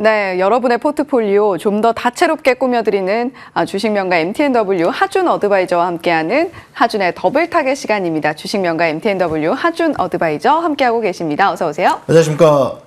네, 여러분의 포트폴리오 좀 더 다채롭게 꾸며드리는 주식명가 MTNW 하준 어드바이저와 함께하는 하준의 더블 타겟 시간입니다. 주식명가 MTNW 하준 어드바이저 함께하고 계십니다. 어서 오세요. 안녕하십니까.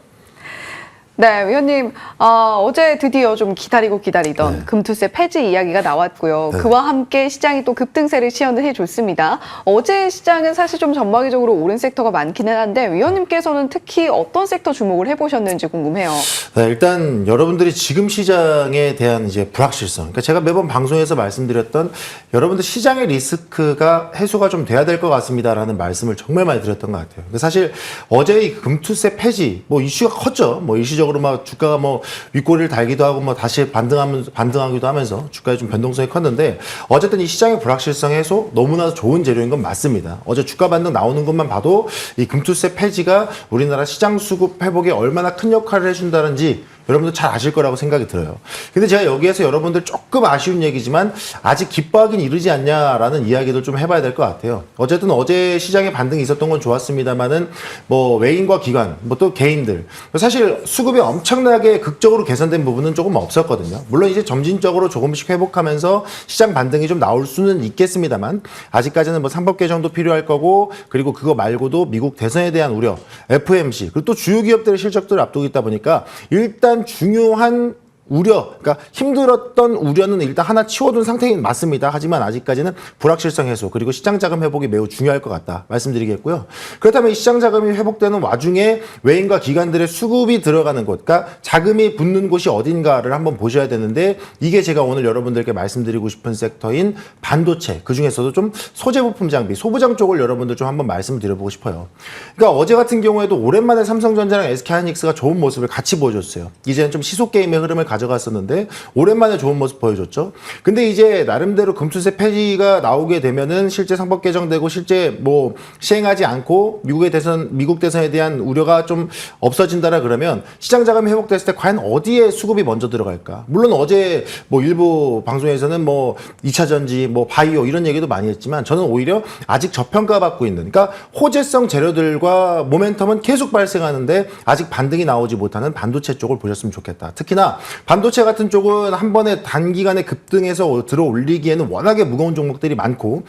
네, 위원님, 어제 드디어 좀 기다리던 금투세 폐지 이야기가 나왔고요. 네. 그와 함께 시장이 또 급등세를 시연을 해줬습니다. 어제 시장은 사실 좀 전방위적으로 오른 섹터가 많기는 한데 위원님께서는 특히 어떤 섹터 주목을 해보셨는지 궁금해요. 네, 일단 여러분들이 지금 시장에 대한 이제 불확실성. 그러니까 제가 매번 방송에서 말씀드렸던 여러분들 시장의 리스크가 해소가 좀 돼야 될 것 같습니다라는 말씀을 정말 많이 드렸던 것 같아요. 사실 어제 이 금투세 폐지 뭐 이슈가 컸죠. 뭐 일시적으로 막 주가가 뭐 윗꼬리를 달기도 하고 뭐 다시 반등하기도 하면서 주가의 좀 변동성이 컸는데 어쨌든 이 시장의 불확실성 해소 너무나 좋은 재료인 건 맞습니다. 어제 주가 반등 나오는 것만 봐도 이 금투세 폐지가 우리나라 시장 수급 회복에 얼마나 큰 역할을 해준다는지 여러분들 잘 아실 거라고 생각이 들어요. 근데 제가 여기에서 여러분들 조금 아쉬운 얘기지만 아직 기뻐하긴 이르지 않냐라는 이야기도 좀 해봐야 될 것 같아요. 어쨌든 어제 시장에 반등이 있었던 건 좋았습니다만은 뭐 외인과 기관, 뭐 또 개인들 사실 수급이 엄청나게 극적으로 개선된 부분은 조금 없었거든요. 물론 이제 점진적으로 조금씩 회복하면서 시장 반등이 좀 나올 수는 있겠습니다만 아직까지는 뭐 상법 개정도 필요할 거고 그리고 그거 말고도 미국 대선에 대한 우려, FMC 그리고 또 주요 기업들의 실적들을 앞두고 있다 보니까 일단 중요한 우려, 그러니까 힘들었던 우려는 일단 하나 치워둔 상태인 맞습니다. 하지만 아직까지는 불확실성 해소 그리고 시장 자금 회복이 매우 중요할 것 같다 말씀드리겠고요. 그렇다면 이 시장 자금이 회복되는 와중에 외인과 기관들의 수급이 들어가는 곳, 그러니까 자금이 붙는 곳이 어딘가를 한번 보셔야 되는데 이게 제가 오늘 여러분들께 말씀드리고 싶은 섹터인 반도체, 그중에서도 좀 소재 부품 장비, 소부장 쪽을 여러분들 좀 한번 말씀드려보고 싶어요. 그러니까 어제 같은 경우에도 오랜만에 삼성전자랑 SK하이닉스가 좋은 모습을 같이 보여줬어요. 이제는 좀 시속 게임의 흐름을 가져갔었는데 오랜만에 좋은 모습 보여줬죠. 근데 이제 나름대로 금투세 폐지가 나오게 되면은 실제 상법 개정되고 실제 뭐 시행하지 않고 미국 대선에 대한 우려가 좀 없어진다라 그러면 시장 자금이 회복됐을 때 과연 어디에 수급이 먼저 들어갈까? 물론 어제 뭐 일부 방송에서는 뭐 2차 전지, 뭐 바이오 이런 얘기도 많이 했지만 저는 오히려 아직 저평가받고 있는, 그러니까 호재성 재료들과 모멘텀은 계속 발생하는데 아직 반등이 나오지 못하는 반도체 쪽을 보셨으면 좋겠다. 특히나 반도체 같은 쪽은 한 번에 단기간에 급등해서 들어 올리기에는 워낙에 무거운 종목들이 많고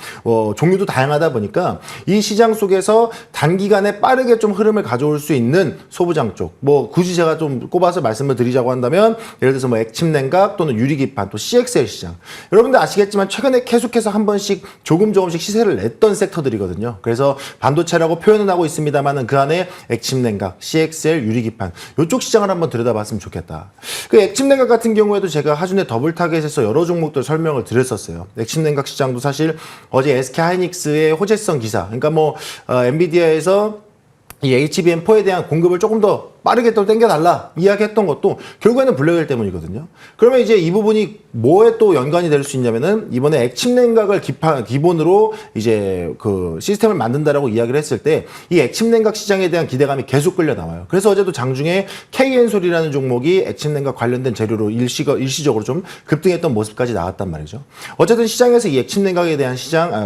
종류도 다양하다 보니까 이 시장 속에서 단기간에 빠르게 좀 흐름을 가져올 수 있는 소부장 쪽, 뭐 굳이 제가 좀 꼽아서 말씀을 드리자고 한다면 예를 들어서 뭐 액침냉각 또는 유리기판 또 CXL 시장, 여러분들 아시겠지만 최근에 계속해서 한 번씩 조금씩 시세를 냈던 섹터들이거든요. 그래서 반도체라고 표현은 하고 있습니다만은 그 안에 액침냉각, CXL, 유리기판 이쪽 시장을 한번 들여다봤으면 좋겠다. 그 액침냉각 같은 경우에도 제가 하준의 더블 타겟에서 여러 종목들 설명을 드렸었어요. 액침냉각 시장도 사실 어제 SK하이닉스의 호재성 기사, 그러니까 뭐 엔비디아에서 이 HBM4에 대한 공급을 조금 더 빠르게 또 땡겨달라 이야기했던 것도 결국에는 블랙웰 때문이거든요. 그러면 이제 이 부분이 뭐에 또 연관이 될 수 있냐면은 이번에 액침냉각을 기본으로 이제 그 시스템을 만든다라고 이야기를 했을 때 이 액침냉각 시장에 대한 기대감이 계속 끌려 나와요. 그래서 어제도 장중에 KN솔이라는 종목이 액침냉각 관련된 재료로 일시적으로 좀 급등했던 모습까지 나왔단 말이죠. 어쨌든 시장에서 이 액침냉각에 대한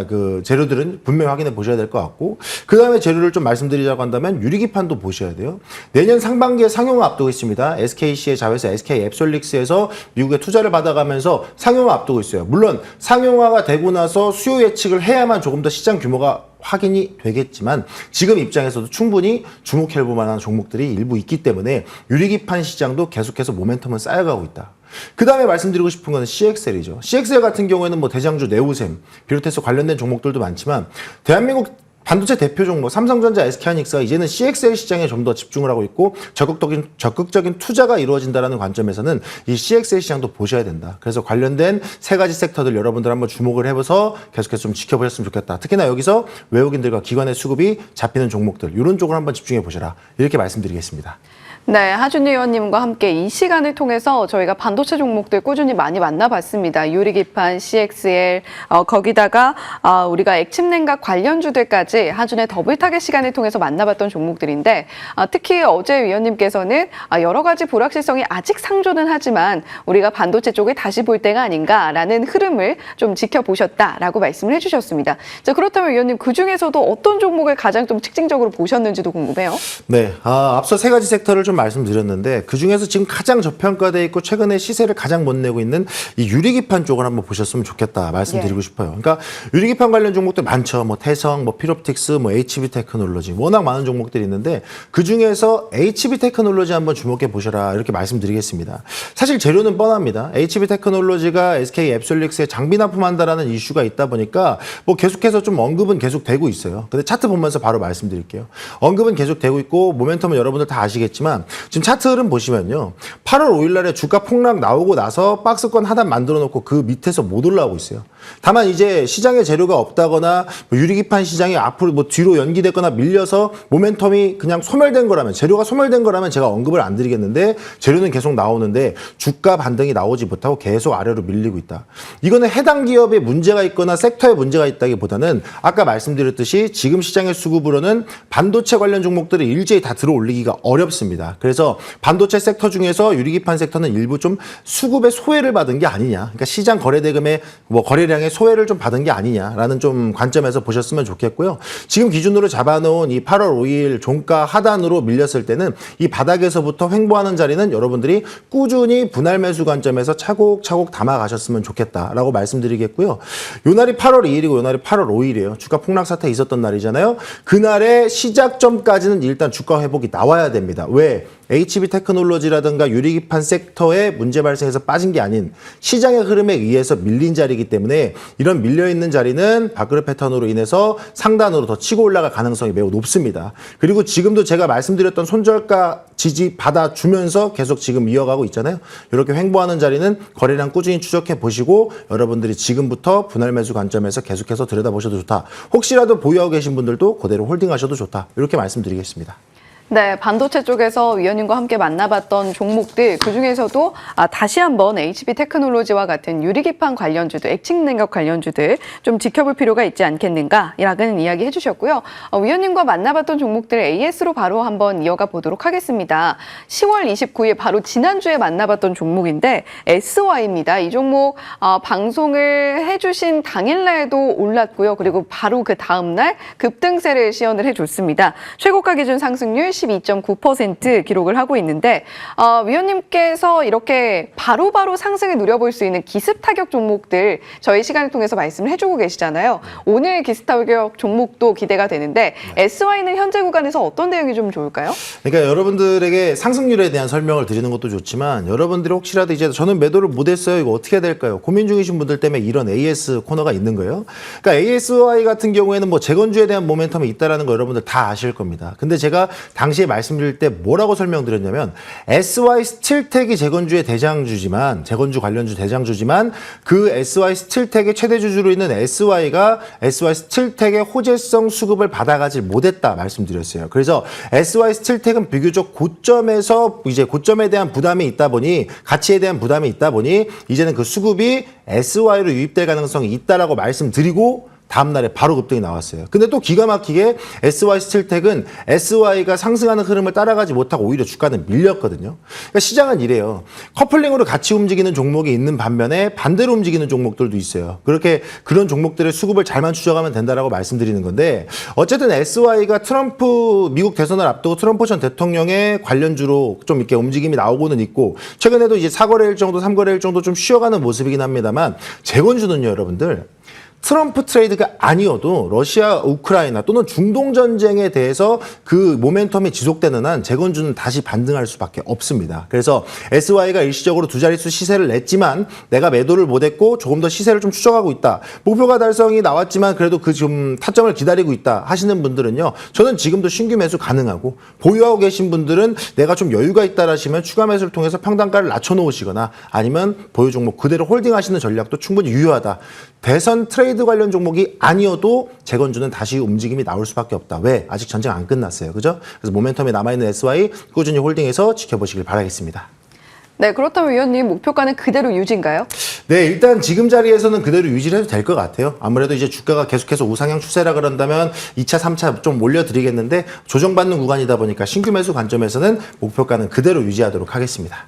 그 재료들은 분명히 확인해 보셔야 될 것 같고, 그 다음에 재료를 좀 말씀드리자고 한다면 유리기판도 보셔야 돼요. 내년 상반기에 상용화 앞두고 있습니다. SKC의 자회사 SK앱솔릭스에서 미국에 투자를 받아가면서 상용화 앞두고 있어요. 물론 상용화가 되고 나서 수요 예측을 해야만 조금 더 시장 규모가 확인이 되겠지만 지금 입장에서도 충분히 주목해볼 만한 종목들이 일부 있기 때문에 유리기판 시장도 계속해서 모멘텀은 쌓여가고 있다. 그 다음에 말씀드리고 싶은 건 CXL이죠. CXL 같은 경우에는 뭐 대장주 네오셈 비롯해서 관련된 종목들도 많지만 대한민국 반도체 대표 종목 삼성전자, SK하이닉스가 이제는 CXL 시장에 좀 더 집중을 하고 있고 적극적인 투자가 이루어진다는 관점에서는 이 CXL 시장도 보셔야 된다. 그래서 관련된 세 가지 섹터들 여러분들 한번 주목을 해봐서 계속해서 좀 지켜보셨으면 좋겠다. 특히나 여기서 외국인들과 기관의 수급이 잡히는 종목들 이런 쪽으로 한번 집중해 보셔라. 이렇게 말씀드리겠습니다. 네, 하준 의원님과 함께 이 시간을 통해서 저희가 반도체 종목들 꾸준히 많이 만나봤습니다. 유리기판, CXL, 거기다가 우리가 액침냉각 관련주들까지 하준의 더블 타겟 시간을 통해서 만나봤던 종목들인데 특히 어제 위원님께서는 여러 가지 불확실성이 아직 상존은 하지만 우리가 반도체 쪽을 다시 볼 때가 아닌가라는 흐름을 좀 지켜보셨다라고 말씀을 해주셨습니다. 자, 그렇다면 위원님 그중에서도 어떤 종목을 가장 좀 특징적으로 보셨는지도 궁금해요. 네, 앞서 세 가지 섹터를 좀 좀 말씀드렸는데 그중에서 지금 가장 저평가돼 있고 최근에 시세를 가장 못 내고 있는 이 유리기판 쪽을 한번 보셨으면 좋겠다 말씀드리고 싶어요. 그러니까 유리기판 관련 종목들 많죠. 뭐 태성, 뭐 피롭틱스, 뭐 HB 테크놀로지 워낙 많은 종목들이 있는데 그중에서 HB 테크놀로지 한번 주목해 보셔라 이렇게 말씀드리겠습니다. 사실 재료는 뻔합니다. HB 테크놀로지가 SK 앱솔릭스에 장비 납품한다라는 이슈가 있다 보니까 뭐 계속해서 좀 언급은 계속 되고 있어요. 근데 차트 보면서 바로 말씀드릴게요. 언급은 계속 되고 있고 모멘텀은 여러분들 다 아시겠지만 지금 차트 흐름 보시면요. 8월 5일 날에 주가 폭락 나오고 나서 박스권 하단 만들어 놓고 그 밑에서 못 올라오고 있어요. 다만 이제 시장에 재료가 없다거나 뭐 유리기판 시장이 앞으로 뭐 뒤로 연기됐거나 밀려서 모멘텀이 그냥 소멸된 거라면 재료가 소멸된 거라면 제가 언급을 안 드리겠는데 재료는 계속 나오는데 주가 반등이 나오지 못하고 계속 아래로 밀리고 있다. 이거는 해당 기업에 문제가 있거나 섹터에 문제가 있다기보다는 아까 말씀드렸듯이 지금 시장의 수급으로는 반도체 관련 종목들을 일제히 다 들어 올리기가 어렵습니다. 그래서 반도체 섹터 중에서 유리기판 섹터는 일부 좀 수급의 소외를 받은 게 아니냐. 그러니까 시장 거래대금의 뭐 거래량의 소외를 좀 받은 게 아니냐라는 좀 관점에서 보셨으면 좋겠고요. 지금 기준으로 잡아놓은 이 8월 5일 종가 하단으로 밀렸을 때는 이 바닥에서부터 횡보하는 자리는 여러분들이 꾸준히 분할 매수 관점에서 차곡차곡 담아가셨으면 좋겠다라고 말씀드리겠고요. 요 날이 8월 2일이고 요 날이 8월 5일이에요. 주가 폭락 사태 있었던 날이잖아요. 그날의 시작점까지는 일단 주가 회복이 나와야 됩니다. 왜? HB 테크놀로지라든가 유리기판 섹터에 문제 발생해서 빠진 게 아닌 시장의 흐름에 의해서 밀린 자리이기 때문에 이런 밀려있는 자리는 밥그릇 패턴으로 인해서 상단으로 더 치고 올라갈 가능성이 매우 높습니다. 그리고 지금도 제가 말씀드렸던 손절가 지지 받아주면서 계속 지금 이어가고 있잖아요. 이렇게 횡보하는 자리는 거래량 꾸준히 추적해 보시고 여러분들이 지금부터 분할 매수 관점에서 계속해서 들여다보셔도 좋다. 혹시라도 보유하고 계신 분들도 그대로 홀딩하셔도 좋다. 이렇게 말씀드리겠습니다. 네, 반도체 쪽에서 위원님과 함께 만나봤던 종목들 그중에서도 다시 한번 HB 테크놀로지와 같은 유리기판 관련주들, 액침냉각 관련주들 좀 지켜볼 필요가 있지 않겠는가라는 이야기 해주셨고요. 위원님과 만나봤던 종목들 AS로 바로 한번 이어가 보도록 하겠습니다. 10월 29일 바로 지난주에 만나봤던 종목인데 SY입니다. 이 종목 방송을 해주신 당일날도 올랐고요. 그리고 바로 그 다음날 급등세를 시연을 해줬습니다. 최고가 기준 상승률 12.9% 기록을 하고 있는데 위원님께서 이렇게 바로바로 상승을 누려볼 수 있는 기습 타격 종목들 저희 시간을 통해서 말씀을 해주고 계시잖아요. 오늘 기습 타격 종목도 기대가 되는데 SY는 현재 구간에서 어떤 대응이 좀 좋을까요? 그러니까 여러분들에게 상승률에 대한 설명을 드리는 것도 좋지만 여러분들이 혹시라도 이제 저는 매도를 못했어요. 이거 어떻게 해야 될까요? 고민 중이신 분들 때문에 이런 AS 코너가 있는 거예요. 그러니까 ASY 같은 경우에는 뭐 재건주에 대한 모멘텀이 있다는 거 여러분들 다 아실 겁니다. 근데 제가 당시에 말씀드릴 때 뭐라고 설명드렸냐면 SY 스틸텍이 재건주의 대장주지만 재건주 관련주 대장주지만 그 SY 스틸텍의 최대 주주로 있는 SY가 SY 스틸텍의 호재성 수급을 받아가지 못했다 말씀드렸어요. 그래서 SY 스틸텍은 비교적 고점에서 이제 고점에 대한 부담이 있다 보니 가치에 대한 부담이 있다 보니 이제는 그 수급이 SY로 유입될 가능성이 있다라고 말씀드리고 다음날에 바로 급등이 나왔어요. 근데 또 기가 막히게 SY 스틸텍은 SY가 상승하는 흐름을 따라가지 못하고 오히려 주가는 밀렸거든요. 그러니까 시장은 이래요. 커플링으로 같이 움직이는 종목이 있는 반면에 반대로 움직이는 종목들도 있어요. 그렇게 그런 종목들의 수급을 잘만 추적하면 된다라고 말씀드리는 건데 어쨌든 SY가 트럼프 미국 대선을 앞두고 트럼프 전 대통령의 관련주로 좀 이렇게 움직임이 나오고는 있고 최근에도 이제 4거래일 정도 3거래일 정도 좀 쉬어가는 모습이긴 합니다만 재건주는요 여러분들 트럼프 트레이드가 아니어도 러시아, 우크라이나 또는 중동 전쟁에 대해서 그 모멘텀이 지속되는 한 재건주는 다시 반등할 수밖에 없습니다. 그래서 SY가 일시적으로 두 자릿수 시세를 냈지만 내가 매도를 못했고 조금 더 시세를 좀 추적하고 있다. 목표가 달성이 나왔지만 그래도 그 좀 타점을 기다리고 있다 하시는 분들은요. 저는 지금도 신규 매수 가능하고 보유하고 계신 분들은 내가 좀 여유가 있다라시면 추가 매수를 통해서 평단가를 낮춰놓으시거나 아니면 보유 종목 그대로 홀딩하시는 전략도 충분히 유효하다. 대선 트레이드 관련 종목이 아니어도 재건주는 다시 움직임이 나올 수밖에 없다. 왜? 아직 전쟁 안 끝났어요. 그죠? 그래서 모멘텀이 남아있는 SY 꾸준히 홀딩해서 지켜보시길 바라겠습니다. 네, 그렇다면 위원님 목표가는 그대로 유지인가요? 네, 일단 지금 자리에서는 그대로 유지를 해도 될 것 같아요. 아무래도 이제 주가가 계속해서 우상향 추세라 그런다면 2차, 3차 좀 올려드리겠는데 조정받는 구간이다 보니까 신규 매수 관점에서는 목표가는 그대로 유지하도록 하겠습니다.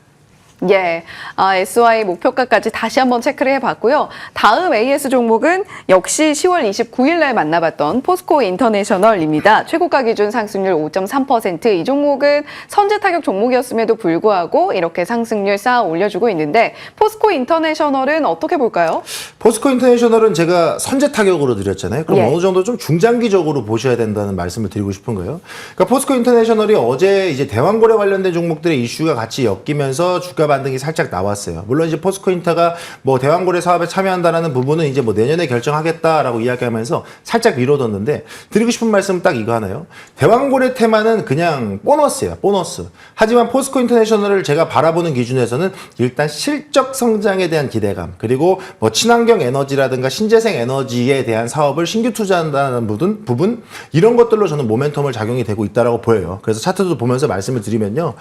예, SY 목표가까지 다시 한번 체크를 해봤고요. 다음 AS 종목은 역시 10월 29일 날 만나봤던 포스코 인터내셔널입니다. 최고가 기준 상승률 5.3%. 이 종목은 선제 타격 종목이었음에도 불구하고 이렇게 상승률 쌓아 올려주고 있는데 포스코 인터내셔널은 어떻게 볼까요? 포스코 인터내셔널은 제가 선제 타격으로 드렸잖아요. 그럼 예. 어느 정도 좀 중장기적으로 보셔야 된다는 말씀을 드리고 싶은 거예요. 그러니까 포스코 인터내셔널이 어제 이제 대왕거래 관련된 종목들의 이슈가 같이 엮이면서 주가 반등이 살짝 나왔어요. 물론 이제 포스코 인터가 뭐 대왕거래 사업에 참여한다라는 부분은 이제 뭐 내년에 결정하겠다라고 이야기하면서 살짝 미뤄뒀는데 드리고 싶은 말씀은 딱 이거 하나요. 대왕거래 테마는 그냥 보너스예요. 보너스. 하지만 포스코 인터내셔널을 제가 바라보는 기준에서는 일단 실적 성장에 대한 기대감 그리고 뭐 친환경 에너지라든가 신재생 에너지에 대한 사업을 신규 투자한다는 부분 이런 것들로 저는 모멘텀을 작용이 되고 있다라고 보여요. 그래서 차트도 보면서 말씀을 드리면요.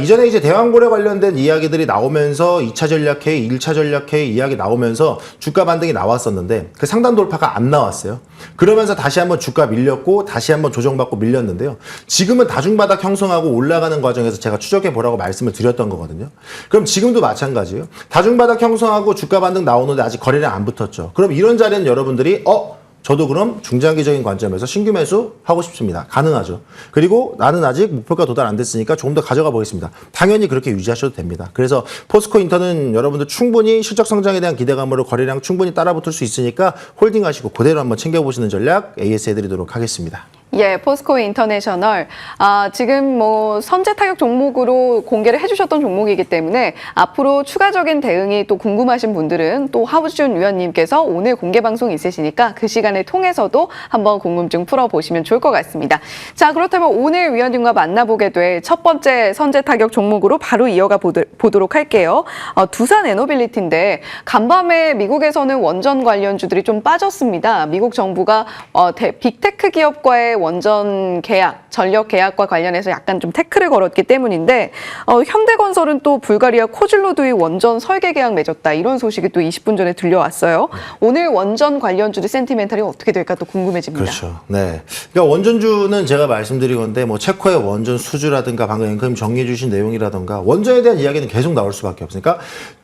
이전에 이제 대왕거래 관련된 이야기들이 나오면서 2차 전략회의, 1차 전략회의 이야기 나오면서 주가 반등이 나왔었는데 그 상단 돌파가 안 나왔어요. 그러면서 다시 한번 주가 밀렸고 다시 한번 조정받고 밀렸는데요. 지금은 다중바닥 형성하고 올라가는 과정에서 제가 추적해 보라고 말씀을 드렸던 거거든요. 그럼 지금도 마찬가지예요. 다중바닥 형성하고 주가 반등 나오는데 아직 거래량 안 붙었죠. 그럼 이런 자리는 여러분들이 저도 그럼 중장기적인 관점에서 신규 매수 하고 싶습니다. 가능하죠. 그리고 나는 아직 목표가 도달 안 됐으니까 조금 더 가져가 보겠습니다. 당연히 그렇게 유지하셔도 됩니다. 그래서 포스코 인터는 여러분들 충분히 실적 성장에 대한 기대감으로 거래량 충분히 따라붙을 수 있으니까 홀딩하시고 그대로 한번 챙겨보시는 전략 AS 해드리도록 하겠습니다. 예, 포스코 인터내셔널. 지금 뭐 선제 타격 종목으로 공개를 해주셨던 종목이기 때문에 앞으로 추가적인 대응이 또 궁금하신 분들은 또 하우준 위원님께서 오늘 공개 방송 있으시니까 그 시간을 통해서도 한번 궁금증 풀어보시면 좋을 것 같습니다. 자, 그렇다면 오늘 위원님과 만나보게 될 첫 번째 선제 타격 종목으로 바로 이어가 보도록 할게요. 두산 에너빌리티인데 간밤에 미국에서는 원전 관련주들이 좀 빠졌습니다. 미국 정부가 빅테크 기업과의 원전 계약, 전력 계약과 관련해서 약간 좀 태클을 걸었기 때문인데 현대건설은 또 불가리아 코질로드의 원전 설계 계약 맺었다. 이런 소식이 또 20분 전에 들려왔어요. 오늘 원전 관련주들 센티멘탈이 어떻게 될까 또 궁금해집니다. 그렇죠. 네. 그러니까 원전주는 제가 말씀드린 건데 뭐 체코의 원전 수주라든가 방금 앵커님 정리해 주신 내용이라든가 원전에 대한 이야기는 계속 나올 수밖에 없으니까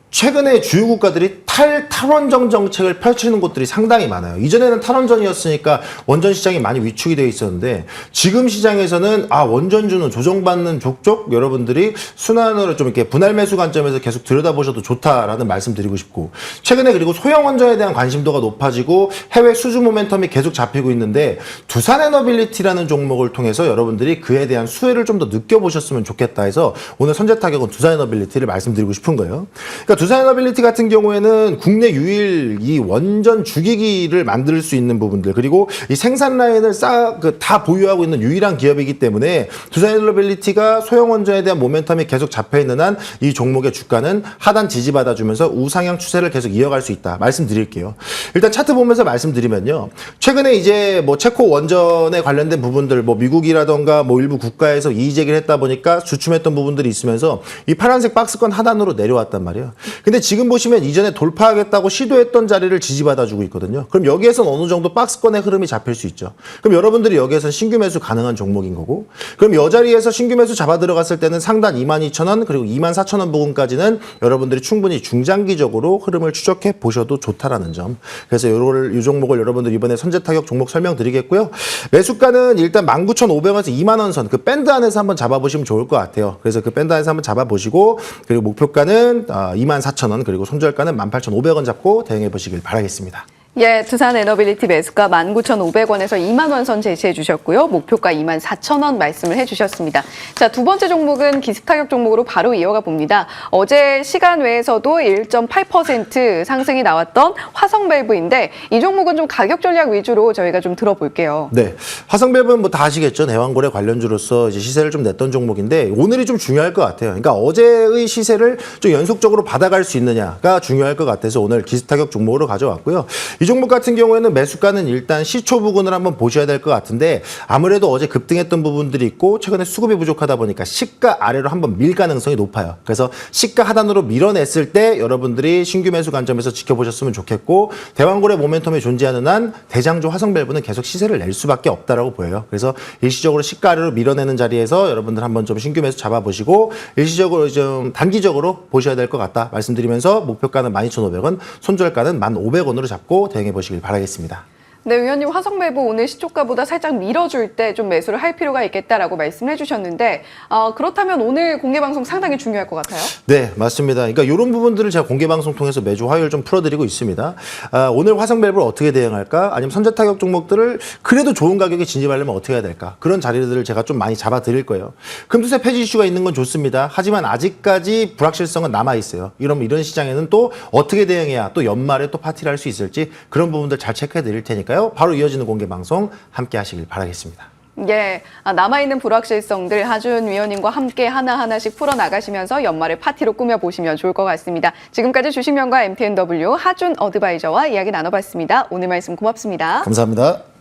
최근에 주요 국가들이 탈원전 정책을 펼치는 곳들이 상당히 많아요. 이전에는 탈원전이었으니까 원전 시장이 많이 위축이 되어 있었는데 지금 시장에서는 원전주는 조정받는 족족 여러분들이 순환으로 좀 이렇게 분할 매수 관점에서 계속 들여다보셔도 좋다라는 말씀 드리고 싶고 최근에 그리고 소형 원전에 대한 관심도가 높아지고 해외 수주 모멘텀이 계속 잡히고 있는데 두산 에너빌리티라는 종목을 통해서 여러분들이 그에 대한 수혜를 좀 더 느껴보셨으면 좋겠다 해서 오늘 선제 타격은 두산 에너빌리티를 말씀드리고 싶은 거예요. 그러니까 두산 에너빌리티 같은 경우에는 국내 유일 이 원전 주기기를 만들 수 있는 부분들 그리고 이 생산 라인을 다 보유하고 있는 유일한 기업이기 때문에 두산 에너빌리티가 소형 원전에 대한 모멘텀이 계속 잡혀 있는 한 이 종목의 주가는 하단 지지받아주면서 우상향 추세를 계속 이어갈 수 있다 말씀드릴게요. 일단 차트 보면서 말씀드리면요. 최근에 이제 뭐 체코 원전에 관련된 부분들 뭐 미국이라던가 뭐 일부 국가에서 이의 제기를 했다 보니까 주춤했던 부분들이 있으면서 이 파란색 박스권 하단으로 내려왔단 말이에요. 근데 지금 보시면 이전에 돌파하겠다고 시도했던 자리를 지지받아주고 있거든요. 그럼 여기에서는 어느 정도 박스권의 흐름이 잡힐 수 있죠. 그럼 여러분들이 여기에서는 신규 매수 가능한 종목인 거고 그럼 이 자리에서 신규 매수 잡아 들어갔을 때는 상단 22,000원 그리고 24,000원 부근까지는 여러분들이 충분히 중장기적으로 흐름을 추적해 보셔도 좋다라는 점. 그래서 이 종목을 여러분들 이번에 선제 타격 종목 설명드리겠고요. 매수가는 일단 19,500원에서 2만원 선 그 밴드 안에서 한번 잡아보시면 좋을 것 같아요. 그래서 그 밴드 안에서 한번 잡아보시고 그리고 목표가는 24,000원 그리고 손절가는 18,500원 잡고 대응해 보시길 바라겠습니다. 예, 두산 에너빌리티 매수가 19,500원에서 2만 원 선 제시해 주셨고요. 목표가 24,000원 말씀을 해 주셨습니다. 자, 두 번째 종목은 기습 타격 종목으로 바로 이어가 봅니다. 어제 시간 외에서도 1.8% 상승이 나왔던 화성밸브인데 이 종목은 좀 가격 전략 위주로 저희가 좀 들어볼게요. 네. 화성밸브는 뭐 다 아시겠죠. 대왕거래 관련주로서 이제 시세를 좀 냈던 종목인데 오늘이 좀 중요할 것 같아요. 그러니까 어제의 시세를 좀 연속적으로 받아갈 수 있느냐가 중요할 것 같아서 오늘 기습 타격 종목으로 가져왔고요. 이 종목 같은 경우에는 매수가는 일단 시초 부근을 한번 보셔야 될 것 같은데 아무래도 어제 급등했던 부분들이 있고 최근에 수급이 부족하다 보니까 시가 아래로 한번 밀 가능성이 높아요. 그래서 시가 하단으로 밀어냈을 때 여러분들이 신규 매수 관점에서 지켜보셨으면 좋겠고 대왕고래 모멘텀이 존재하는 한 대장주 화성밸브는 계속 시세를 낼 수밖에 없다라고 보여요. 그래서 일시적으로 시가 아래로 밀어내는 자리에서 여러분들 한번 좀 신규 매수 잡아보시고 일시적으로 좀 단기적으로 보셔야 될 것 같다 말씀드리면서 목표가는 12,500원, 손절가는 1,500원으로 잡고 대응해 보시길 바라겠습니다. 네, 의원님 화성밸브 오늘 시초가보다 살짝 밀어줄 때 좀 매수를 할 필요가 있겠다라고 말씀해 주셨는데 그렇다면 오늘 공개방송 상당히 중요할 것 같아요. 네, 맞습니다. 그러니까 이런 부분들을 제가 공개방송 통해서 매주 화요일 좀 풀어드리고 있습니다. 오늘 화성밸브를 어떻게 대응할까? 아니면 선제타격 종목들을 그래도 좋은 가격에 진입하려면 어떻게 해야 될까? 그런 자리들을 제가 좀 많이 잡아드릴 거예요. 금투세 폐지 이슈가 있는 건 좋습니다. 하지만 아직까지 불확실성은 남아있어요. 이런 시장에는 또 어떻게 대응해야 또 연말에 또 파티를 할 수 있을지 그런 부분들 잘 체크해 드릴 테니까요. 바로 이어지는 공개방송 함께 하시길 바라겠습니다. 예, 남아있는 불확실성들 하준 위원님과 함께 하나하나씩 풀어나가시면서 연말에 파티로 꾸며보시면 좋을 것 같습니다. 지금까지 주식명가 MTNW 하준 어드바이저와 이야기 나눠봤습니다. 오늘 말씀 고맙습니다. 감사합니다.